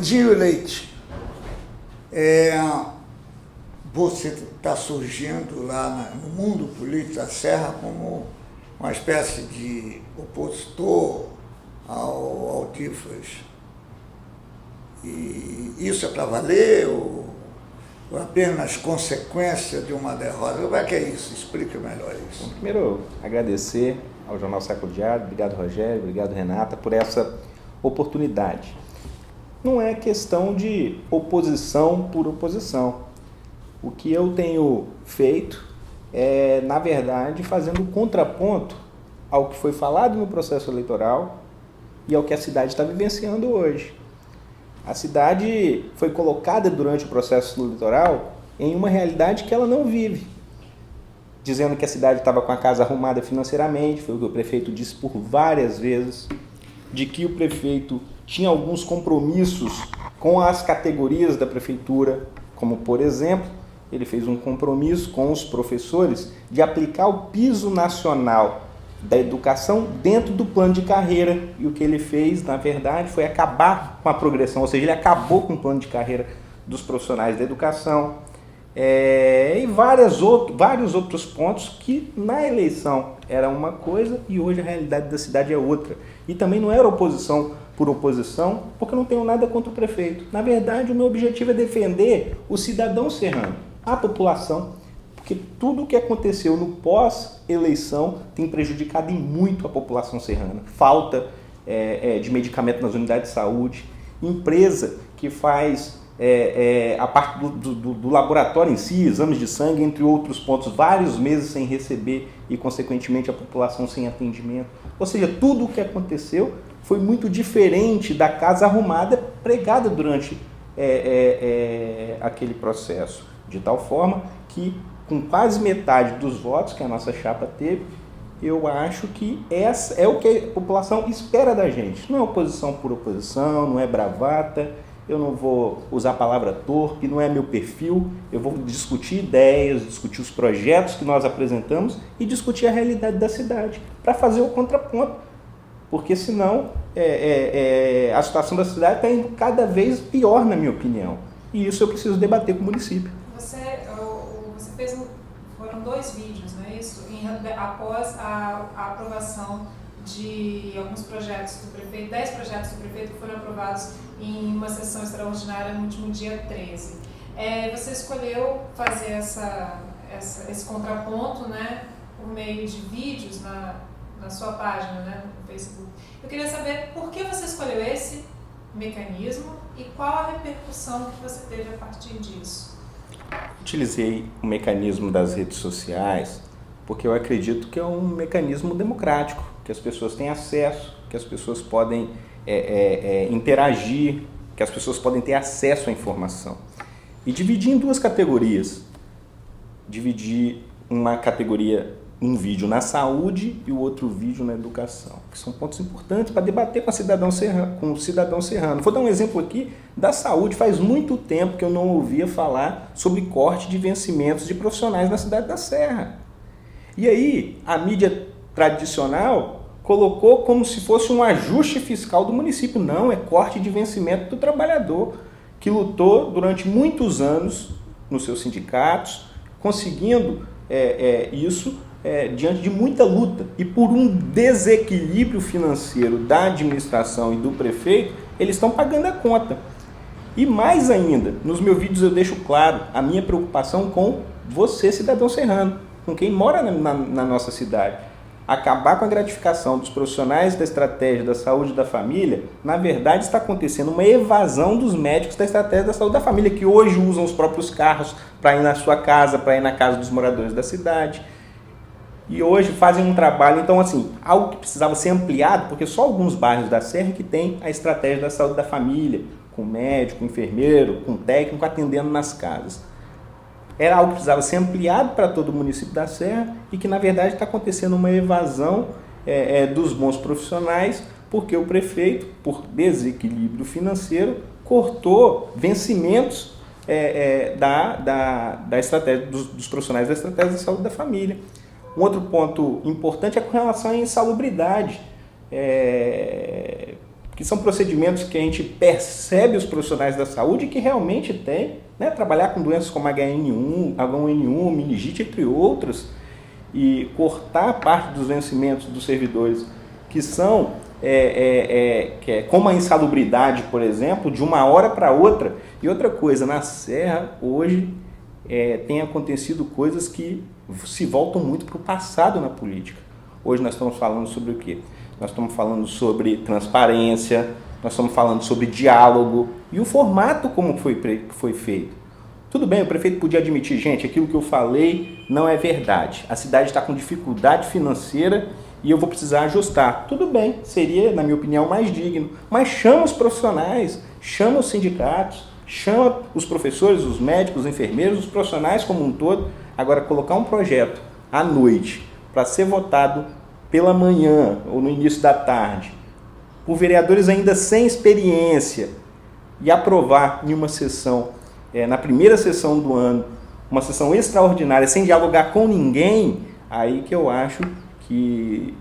Sandinho Leite, você está surgindo lá no mundo político da Serra como uma espécie de opositor ao Tifas. E isso é para valer ou apenas consequência de uma derrota? Como é que é isso? Explica melhor isso. Bom, primeiro, agradecer ao Jornal Século Diário, obrigado Rogério, obrigado Renata, por essa oportunidade. Não é questão de oposição por oposição. O que eu tenho feito é, na verdade, fazendo um contraponto ao que foi falado no processo eleitoral e ao que a cidade está vivenciando hoje. A cidade foi colocada durante o processo eleitoral em uma realidade que ela não vive. Dizendo que a cidade estava com a casa arrumada financeiramente, foi o que o prefeito disse por várias vezes, de que o prefeito tinha alguns compromissos com as categorias da prefeitura, como, por exemplo, ele fez um compromisso com os professores de aplicar o piso nacional da educação dentro do plano de carreira, e o que ele fez, na verdade, foi acabar com a progressão, ou seja, ele acabou com o plano de carreira dos profissionais da educação, e vários outros pontos que na eleição era uma coisa e hoje a realidade da cidade é outra. E também não era oposição por oposição, porque eu não tenho nada contra o prefeito. Na verdade, o meu objetivo é defender o cidadão serrano, a população, porque tudo o que aconteceu no pós-eleição tem prejudicado em muito a população serrana. Falta de medicamento nas unidades de saúde, empresa que faz a parte do laboratório em si, exames de sangue, entre outros pontos, vários meses sem receber e, consequentemente, a população sem atendimento. Ou seja, tudo o que aconteceu foi muito diferente da casa arrumada pregada durante aquele processo, de tal forma que, com quase metade dos votos que a nossa chapa teve, eu acho que essa é o que a população espera da gente. Não é oposição por oposição, não é bravata, eu não vou usar a palavra torpe, não é meu perfil, eu vou discutir ideias, discutir os projetos que nós apresentamos e discutir a realidade da cidade, para fazer o contraponto, porque senão a situação da cidade está indo cada vez pior, na minha opinião, e isso eu preciso debater com o município. Você fez foram 2 vídeos, não é isso? Após a aprovação de alguns projetos do prefeito, 10 projetos do prefeito que foram aprovados em uma sessão extraordinária no último dia 13. Você escolheu fazer esse contraponto, né, por meio de vídeos na sua página, né, no Facebook. Eu queria saber por que você escolheu esse mecanismo e qual a repercussão que você teve a partir disso. Utilizei o mecanismo das redes sociais porque eu acredito que é um mecanismo democrático, que as pessoas têm acesso, que as pessoas podem interagir, que as pessoas podem ter acesso à informação. E dividi em 2 categorias. Dividi uma categoria, um vídeo na saúde e o outro vídeo na educação, que são pontos importantes para debater com o cidadão serrano. Vou dar um exemplo aqui da saúde. Faz muito tempo que eu não ouvia falar sobre corte de vencimentos de profissionais na cidade da Serra. E aí, a mídia tradicional colocou como se fosse um ajuste fiscal do município. Não, é corte de vencimento do trabalhador, que lutou durante muitos anos nos seus sindicatos, conseguindo isso diante de muita luta. E por um desequilíbrio financeiro da administração e do prefeito, eles estão pagando a conta. E mais ainda, nos meus vídeos eu deixo claro a minha preocupação com você, cidadão serrano, com quem mora na nossa cidade. Acabar com a gratificação dos profissionais da estratégia da saúde da família, na verdade está acontecendo uma evasão dos médicos da estratégia da saúde da família, que hoje usam os próprios carros para ir na sua casa, para ir na casa dos moradores da cidade. E hoje fazem um trabalho, então assim, algo que precisava ser ampliado, porque só alguns bairros da Serra que tem a estratégia da saúde da família, com médico, enfermeiro, com técnico atendendo nas casas. Era algo que precisava ser ampliado para todo o município da Serra e que, na verdade, está acontecendo uma evasão dos bons profissionais, porque o prefeito, por desequilíbrio financeiro, cortou vencimentos da estratégia, dos profissionais da estratégia da saúde da família. Um outro ponto importante é com relação à insalubridade. que são procedimentos que a gente percebe os profissionais da saúde que realmente têm, né? Trabalhar com doenças como H1N1, meningite, entre outras, e cortar parte dos vencimentos dos servidores que são como a insalubridade, por exemplo, de uma hora para outra. E outra coisa, na Serra, hoje, tem acontecido coisas que se voltam muito para o passado na política. Hoje nós estamos falando sobre o quê? Nós estamos falando sobre transparência, nós estamos falando sobre diálogo e o formato como foi feito. Tudo bem, o prefeito podia admitir, gente, aquilo que eu falei não é verdade. A cidade está com dificuldade financeira e eu vou precisar ajustar. Tudo bem, seria, na minha opinião, mais digno. Mas chama os profissionais, chama os sindicatos, chama os professores, os médicos, os enfermeiros, os profissionais como um todo. Agora, colocar um projeto à noite para ser votado pela manhã ou no início da tarde, por vereadores ainda sem experiência, e aprovar em uma sessão, na primeira sessão do ano, uma sessão extraordinária, sem dialogar com ninguém, aí que eu acho que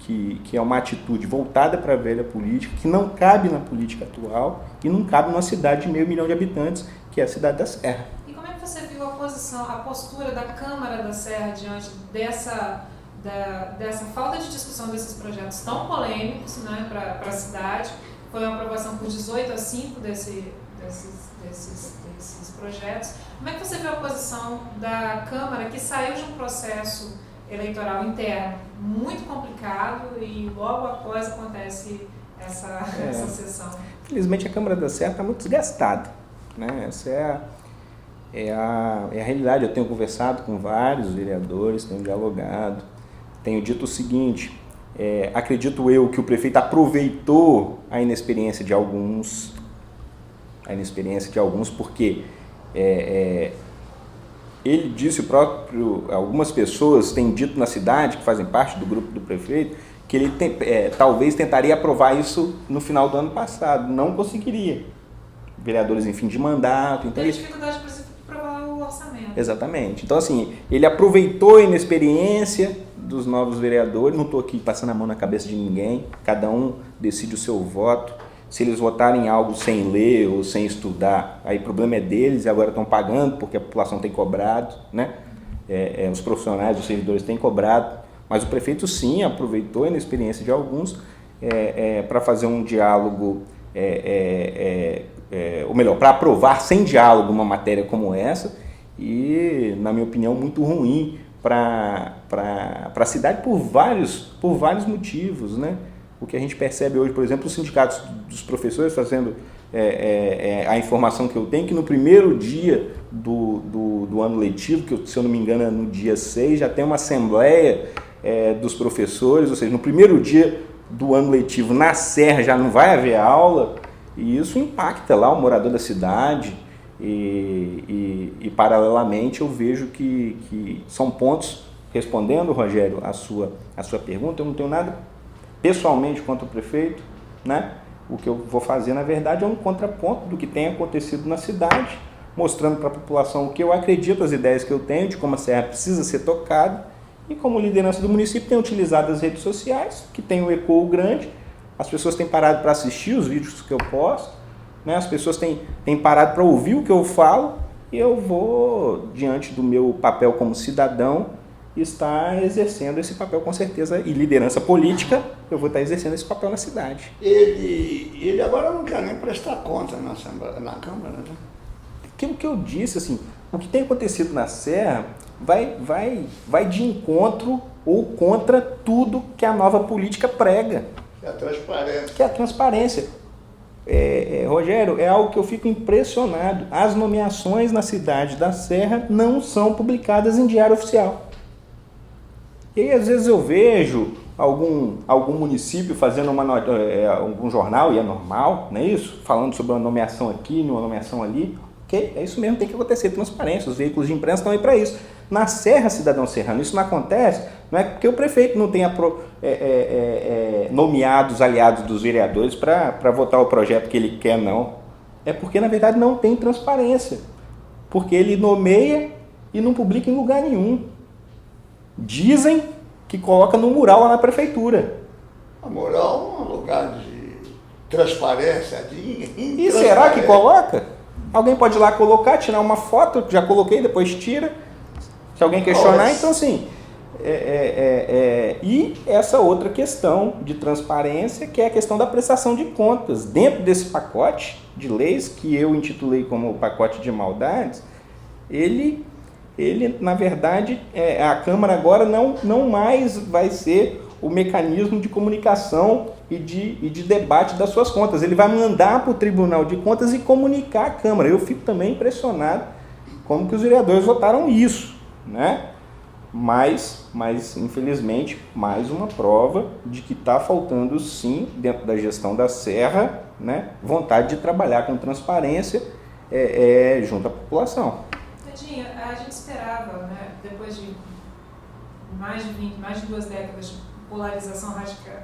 é uma atitude voltada para a velha política, que não cabe na política atual e não cabe numa cidade de 500 mil de habitantes, que é a cidade da Serra. E como é que você viu a postura da Câmara da Serra diante dessa falta de discussão desses projetos tão polêmicos, né, para a cidade? Foi uma aprovação por 18-5 desses projetos. Como é que você viu a posição da Câmara, que saiu de um processo eleitoral interno muito complicado e logo após acontece essa sessão? Infelizmente a Câmara da Serra está muito desgastada, né? Essa é a realidade. Eu tenho conversado com vários vereadores, tenho dialogado, tenho dito o seguinte: acredito eu que o prefeito aproveitou a inexperiência de alguns, porque ele disse algumas pessoas têm dito na cidade, que fazem parte do grupo do prefeito, que ele talvez tentaria aprovar isso no final do ano passado, não conseguiria. Vereadores em fim de mandato. Então tem dificuldade, por exemplo, de aprovar o orçamento. Exatamente. Então, assim, ele aproveitou a inexperiência dos novos vereadores, não estou aqui passando a mão na cabeça de ninguém, cada um decide o seu voto. Se eles votarem algo sem ler ou sem estudar, aí o problema é deles e agora estão pagando porque a população tem cobrado, né? Os profissionais, os servidores têm cobrado, mas o prefeito sim aproveitou a inexperiência de alguns para fazer um diálogo, ou melhor, para aprovar sem diálogo uma matéria como essa e, na minha opinião, muito ruim para a cidade por vários motivos, né? O que a gente percebe hoje, por exemplo, os sindicatos dos professores fazendo a informação que eu tenho, que no primeiro dia do ano letivo, que se eu não me engano é no dia 6, já tem uma assembleia dos professores, ou seja, no primeiro dia do ano letivo na Serra já não vai haver aula, e isso impacta lá o morador da cidade, e paralelamente eu vejo que são pontos, respondendo, Rogério, a sua pergunta, eu não tenho nada pessoalmente contra o prefeito, né? O que eu vou fazer, na verdade, é um contraponto do que tem acontecido na cidade, mostrando para a população o que eu acredito, as ideias que eu tenho, de como a Serra precisa ser tocada, e como liderança do município tem utilizado as redes sociais, que tem um eco grande, as pessoas têm parado para assistir os vídeos que eu posto, né? As pessoas têm parado para ouvir o que eu falo, e eu vou, diante do meu papel como cidadão, está exercendo esse papel com certeza, e liderança política, eu vou estar exercendo esse papel na cidade. Ele agora não quer nem prestar conta na Câmara, né? Aquilo que eu disse, assim, o que tem acontecido na Serra vai de encontro ou contra tudo que a nova política prega. Que é a transparência. Que é a transparência. Rogério, é algo que eu fico impressionado. As nomeações na cidade da Serra não são publicadas em diário oficial. E aí, às vezes, eu vejo algum município fazendo algum jornal, e é normal, não é isso? Falando sobre uma nomeação aqui, uma nomeação ali. Ok, é isso mesmo, tem que acontecer, transparência. Os veículos de imprensa estão aí para isso. Na Serra, cidadão serrano, isso não acontece, não é porque o prefeito não tenha nomeado os aliados dos vereadores para votar o projeto que ele quer, não. É porque, na verdade, não tem transparência. Porque ele nomeia e não publica em lugar nenhum. Dizem que coloca no mural lá na prefeitura. A mural é um lugar transparência, E será que coloca? Alguém pode ir lá colocar, tirar uma foto, já coloquei, depois tira. Se alguém questionar, então assim... E essa outra questão de transparência, que é a questão da prestação de contas. Dentro desse pacote de leis, que eu intitulei como o pacote de maldades, ele na verdade, a Câmara agora não mais vai ser o mecanismo de comunicação e de debate das suas contas. Ele vai mandar para o Tribunal de Contas e comunicar à Câmara. Eu fico também impressionado como que os vereadores votaram isso, né? Mas, infelizmente, mais uma prova de que está faltando, sim, dentro da gestão da Serra, né, vontade de trabalhar com transparência junto à população. Tadinha, a gente esperava, né, depois de mais de 2 décadas de polarização,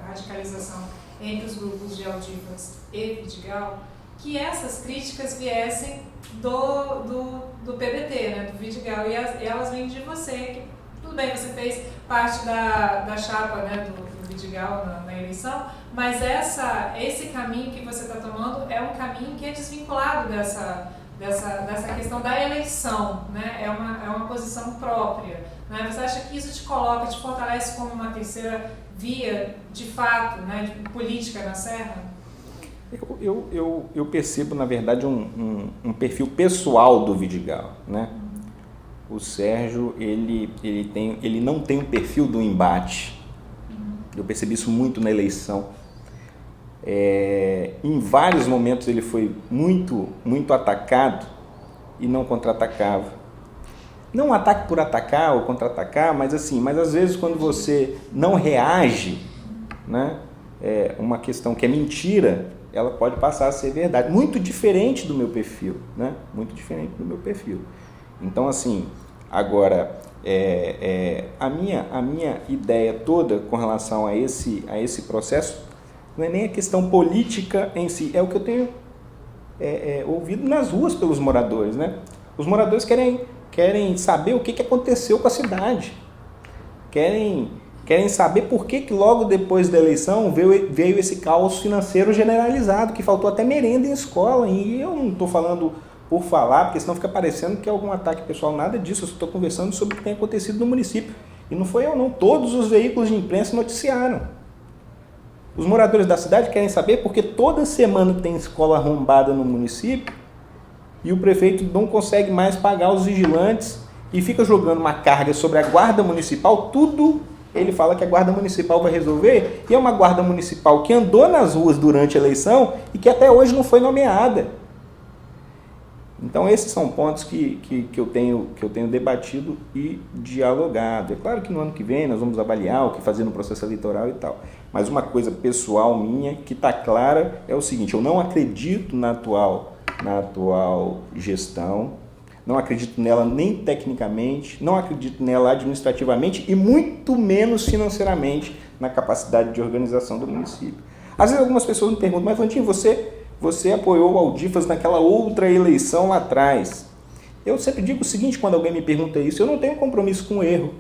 radicalização entre os grupos de Aldifas e Vidigal, que essas críticas viessem do PBT, né, do Vidigal, e elas vêm de você, que tudo bem, você fez parte da chapa, né, do Vidigal na eleição, mas esse caminho que você está tomando é um caminho que é desvinculado dessa questão da eleição, né? É uma posição própria. Né? Você acha que isso te coloca, te fortalece como uma terceira via, de fato, né, de política na Serra? Eu percebo, na verdade, um perfil pessoal do Vidigal, né? O Sérgio, ele não tem um perfil do embate. Eu percebi isso muito na eleição. Em vários momentos ele foi muito, muito atacado e não contra-atacava. Não ataque por atacar ou contra-atacar, mas às vezes quando você não reage, né, uma questão que é mentira, ela pode passar a ser verdade. Muito diferente do meu perfil, né? Muito diferente do meu perfil. Então, assim, agora, a minha ideia toda com relação a esse processo não é nem a questão política em si, é o que eu tenho ouvido nas ruas pelos moradores, né? Os moradores querem saber o que aconteceu com a cidade, querem saber por que logo depois da eleição veio esse caos financeiro generalizado, que faltou até merenda em escola, e eu não estou falando por falar, porque senão fica parecendo que é algum ataque pessoal, nada disso, eu estou conversando sobre o que tem acontecido no município. E não foi eu não, todos os veículos de imprensa noticiaram. Os moradores da cidade querem saber porque toda semana tem escola arrombada no município e o prefeito não consegue mais pagar os vigilantes e fica jogando uma carga sobre a guarda municipal, tudo ele fala que a guarda municipal vai resolver, e é uma guarda municipal que andou nas ruas durante a eleição e que até hoje não foi nomeada. Então esses são pontos que eu tenho debatido e dialogado. É claro que no ano que vem nós vamos avaliar o que fazer no processo eleitoral e tal. Mas uma coisa pessoal minha que está clara é o seguinte: eu não acredito na atual gestão, não acredito nela nem tecnicamente, não acredito nela administrativamente e muito menos financeiramente na capacidade de organização do município. Às vezes algumas pessoas me perguntam: mas Vandinho, você apoiou o Aldifas naquela outra eleição lá atrás. Eu sempre digo o seguinte quando alguém me pergunta isso: eu não tenho compromisso com o erro.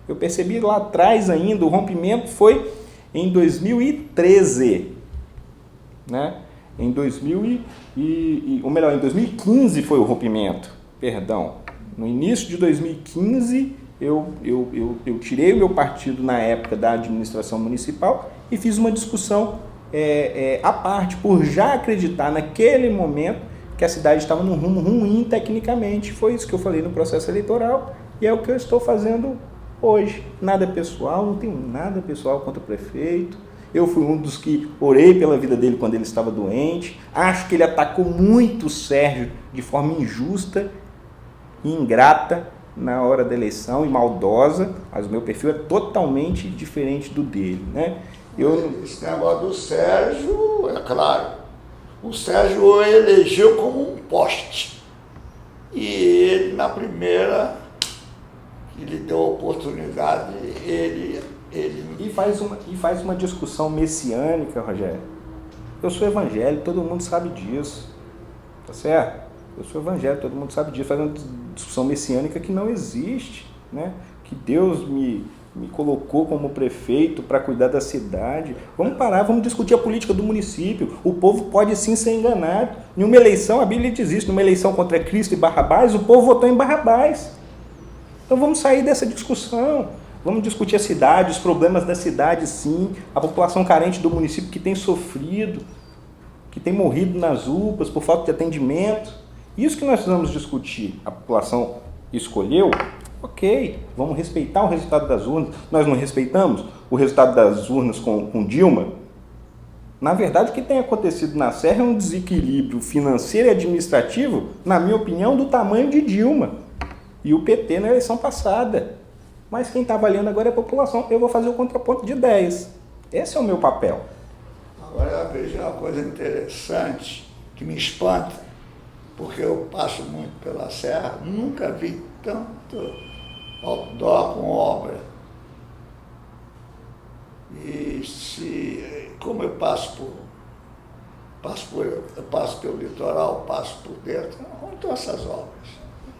Eu percebi lá atrás ainda, o rompimento foi em 2013. Né? Em 2015 foi o rompimento. Perdão. No início de 2015, eu tirei o meu partido na época da administração municipal e fiz uma discussão à parte, por já acreditar naquele momento que a cidade estava num rumo ruim tecnicamente. Foi isso que eu falei no processo eleitoral e é o que eu estou fazendo hoje. Nada pessoal, não tenho nada pessoal contra o prefeito. Eu fui um dos que orei pela vida dele quando ele estava doente. Acho que ele atacou muito o Sérgio de forma injusta e ingrata na hora da eleição e maldosa, mas o meu perfil é totalmente diferente do dele, né? Esse negócio do Sérgio, é claro, o Sérgio o elegeu como um poste. E ele, na primeira que lhe deu a oportunidade, ele... E faz uma discussão messiânica, Rogério. Eu sou evangélico, todo mundo sabe disso. Tá certo? Eu sou evangélico, todo mundo sabe disso. Faz uma discussão messiânica que não existe, né? Que Deus me me colocou como prefeito para cuidar da cidade. Vamos parar, vamos discutir a política do município. O povo pode sim ser enganado. Em uma eleição, a Bíblia diz isso, numa eleição contra Cristo e Barrabás, o povo votou em Barrabás. Então vamos sair dessa discussão. Vamos discutir a cidade, os problemas da cidade, sim, a população carente do município que tem sofrido, que tem morrido nas UPAs por falta de atendimento. Isso que nós vamos discutir. A população escolheu, ok, vamos respeitar o resultado das urnas. Nós não respeitamos o resultado das urnas com Dilma? Na verdade, o que tem acontecido na Serra é um desequilíbrio financeiro e administrativo, na minha opinião, do tamanho de Dilma e o PT na eleição passada. Mas quem está avaliando agora é a população. Eu vou fazer o contraponto de ideias. Esse é o meu papel. Agora eu vejo uma coisa interessante que me espanta, porque eu passo muito pela Serra, nunca vi tanto outdoor com obra. E como eu passo pelo litoral, passo por dentro, onde estão essas obras?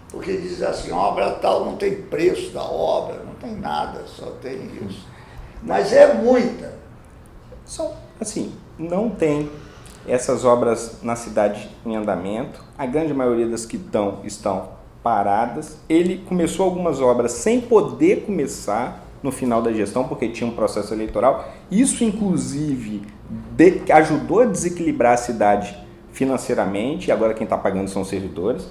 Porque diz assim, obra tal, não tem preço da obra, não tem nada, só tem isso. Mas é muita. São, assim, não tem essas obras na cidade em andamento. A grande maioria das que estão paradas. Ele começou algumas obras sem poder começar no final da gestão, porque tinha um processo eleitoral. Isso, inclusive, ajudou a desequilibrar a cidade financeiramente, e agora quem está pagando são os servidores.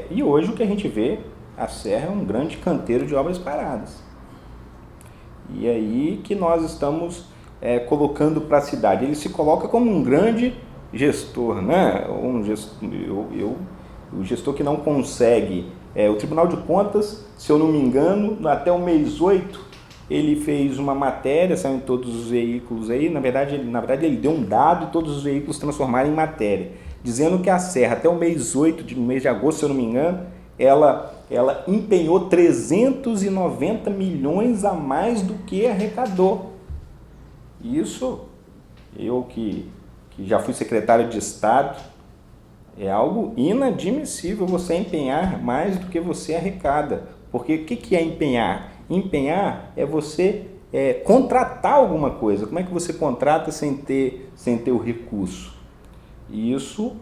E hoje o que a gente vê, a Serra é um grande canteiro de obras paradas. E aí que nós estamos colocando para a cidade. Ele se coloca como um grande gestor, né? O gestor que não consegue. O Tribunal de Contas, se eu não me engano, até o mês 8, ele fez uma matéria, saiu em todos os veículos aí, na verdade ele deu um dado e todos os veículos transformaram em matéria, dizendo que a Serra, até o mês 8, no mês de agosto, se eu não me engano, ela empenhou 390 milhões a mais do que arrecadou. Isso, eu que já fui secretário de Estado, é algo inadmissível você empenhar mais do que você arrecada. Porque o que é empenhar? Empenhar é você contratar alguma coisa. Como é que você contrata sem ter o recurso? E isso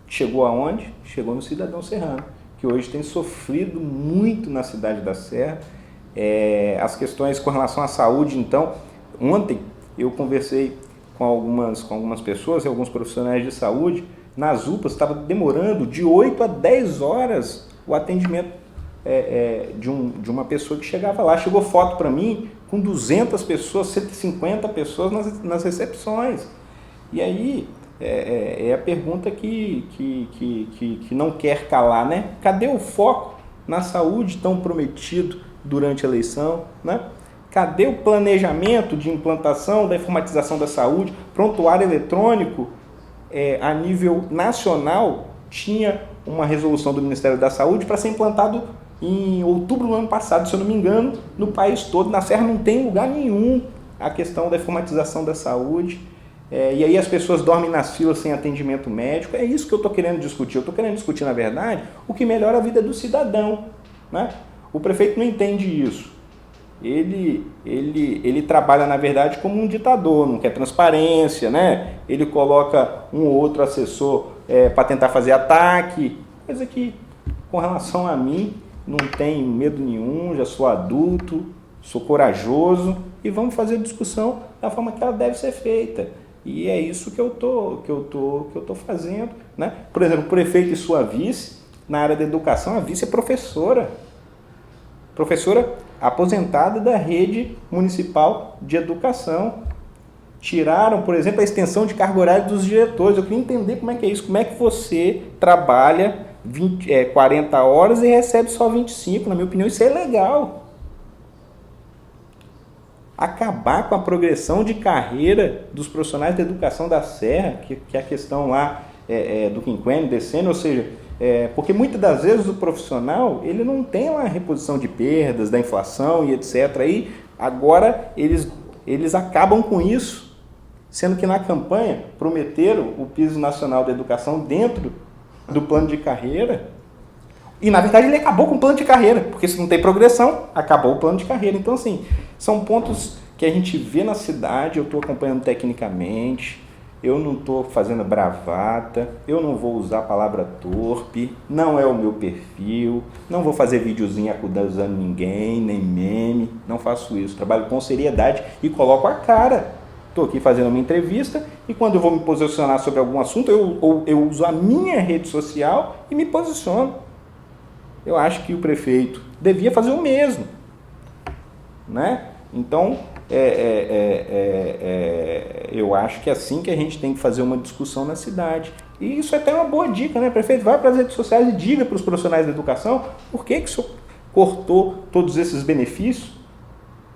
chegou aonde? Chegou no cidadão serrano, que hoje tem sofrido muito na cidade da Serra. As questões com relação à saúde, então, ontem eu conversei com algumas pessoas e alguns profissionais de saúde. Nas UPAs estava demorando de 8 a 10 horas o atendimento de uma pessoa que chegava lá. Chegou foto para mim com 200 pessoas, 150 pessoas nas recepções. E aí é a pergunta que não quer calar, né? Cadê o foco na saúde tão prometido durante a eleição, né? Cadê o planejamento de implantação da informatização da saúde? Prontuário eletrônico, a nível nacional, tinha uma resolução do Ministério da Saúde para ser implantado em outubro do ano passado, se eu não me engano, no país todo. Na Serra não tem lugar nenhum a questão da informatização da saúde. E aí as pessoas dormem nas filas sem atendimento médico. É isso que eu estou querendo discutir. Eu estou querendo discutir, na verdade, o que melhora a vida do cidadão, né? O prefeito não entende isso. Ele trabalha, na verdade, como um ditador, não quer transparência, né? Ele coloca um ou outro assessor para tentar fazer ataque, coisa que, com relação a mim, não tenho medo nenhum, já sou adulto, sou corajoso e vamos fazer a discussão da forma que ela deve ser feita. E é isso que eu tô fazendo, né? Por exemplo, o prefeito e sua vice, na área da educação, a vice é professora aposentada da rede municipal de educação. Tiraram, por exemplo, a extensão de carga horária dos diretores. Eu queria entender como é que é isso, como é que você trabalha 40 horas e recebe só 25. Na minha opinião, isso é legal. Acabar com a progressão de carreira dos profissionais da educação da Serra, que é a questão lá do quinquênio, decênio, ou seja, porque muitas das vezes o profissional ele não tem lá a reposição de perdas, da inflação e etc. Aí, agora eles acabam com isso, sendo que na campanha prometeram o piso nacional da educação dentro do plano de carreira. E, na verdade, ele acabou com o plano de carreira, porque se não tem progressão, acabou o plano de carreira. Então, assim, são pontos que a gente vê na cidade, eu estou acompanhando tecnicamente, eu não estou fazendo bravata, eu não vou usar a palavra torpe, não é o meu perfil, não vou fazer videozinho acusando ninguém, nem meme, não faço isso. Trabalho com seriedade e coloco a cara. Estou aqui fazendo uma entrevista e quando eu vou me posicionar sobre algum assunto, eu uso a minha rede social e me posiciono. Eu acho que o prefeito devia fazer o mesmo, né? Então, eu acho que é assim que a gente tem que fazer uma discussão na cidade. E isso é até uma boa dica, né? Prefeito, vai para as redes sociais e diga para os profissionais da educação por que o senhor cortou todos esses benefícios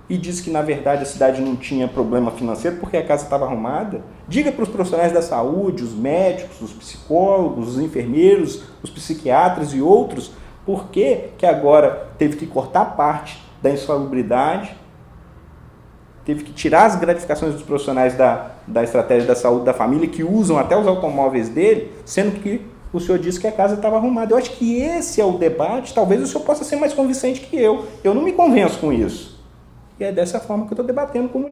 e disse que, na verdade, a cidade não tinha problema financeiro porque a casa estava arrumada. Diga para os profissionais da saúde, os médicos, os psicólogos, os enfermeiros, os psiquiatras e outros, por que agora teve que cortar parte da insalubridade, teve que tirar as gratificações dos profissionais da estratégia da saúde da família, que usam até os automóveis dele, sendo que o senhor disse que a casa estava arrumada. Eu acho que esse é o debate. Talvez o senhor possa ser mais convincente que eu. Eu não me convenço com isso. E é dessa forma que eu estou debatendo com